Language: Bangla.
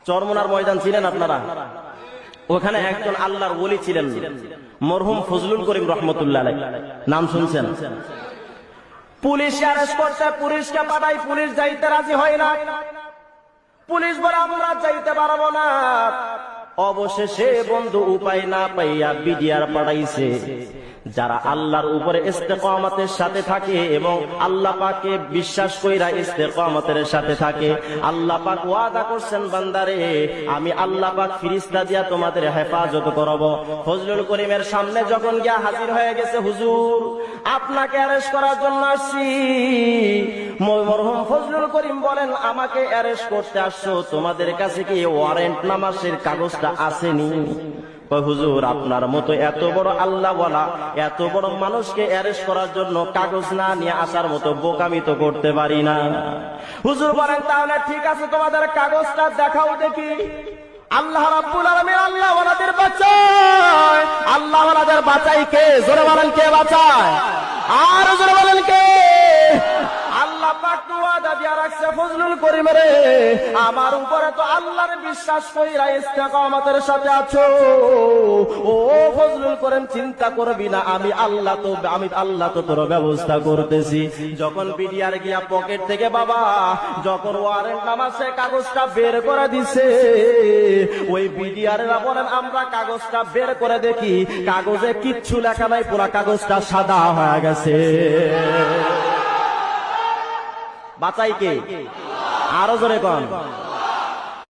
চরমোনার ময়দান ছিলেন আপনারা? ওখানে একজন আল্লাহর ওলি ছিলেন, মরহুম ফজলুল করিম রহমতুল্লাহ আলাইহি। নাম শুনছেন? পুলিশ অ্যারেস্ট করতে পুলিশকে পাঠাই, পুলিশ যাইতে রাজি হয় না। পুলিশ বলে আমরা যাইতে পারবো না। অবশেষে বন্ধু উপায় না পাইয়া বিডিআর পাঠাইছে। যারা আল্লাহর উপরে ইস্তেকামতের সাথে থাকে এবং আল্লাহ পাককে বিশ্বাস কইরা ইস্তেকামতের সাথে থাকে, আল্লাহ পাক ওয়াদা করছেন, বান্দারে আমি আল্লাহ পাক ফেরেশতা দিয়া তোমাদের হেফাজত করব। ফজলুল করিমের সামনে যখন গিয়া হাজির হয়ে গেছে, হুজুর আপনাকে অ্যারেস্ট করার জন্য আসছি। মরহুম ফজলুল করিম বলেন, আমাকে অ্যারেস্ট করতে আসছো, তোমাদের কাছে কি ওয়ারেন্ট নামাজের কাগজটা আসেনি? হুজুর আপনার মতো এত বড় আল্লাহওয়ালা, এত বড় মানুষকে অ্যারেস্ট করার জন্য কাগজ না নিয়ে আসার মতো বোকামি তো করতে পারি না। হুজুর বলেন, তাহলে ঠিক আছে, তোমাদের কাগজটা দেখাও দেখি। আল্লাহ রাব্বুল আলামিন আল্লাহওয়ালাদের বাঁচায়। আল্লাহওয়ালাদের বাঁচায় কে? জোরে বলেন, কে বাঁচায়? আর জোরে বলেন, কে? আল্লাহ পাক ওয়াদা দিয়া রাখছে, ফজলুল করিম রে, আমার উপরে তো আল্লাহর বিশ্বাস কইরা ইস্তেকামতের সাথে আছো। ও ফজলুল করিম, চিন্তা করবি না, আমি আল্লাহ তো তোর ব্যবস্থা করতেছি। যখন বিডিআর গিয়া পকেট থেকে বাবা যখন ওয়ারেন্ট নামাজের কাগজটা বের করে দিছে, ওই বিডিআররা বলেন, আমরা কাগজটা বের করে দেখি, কাগজে কিচ্ছু লেখা নাই, পুরা কাগজটা সাদা হয়ে গেছে। বাঁচাই কে? আরো জোরে কোন?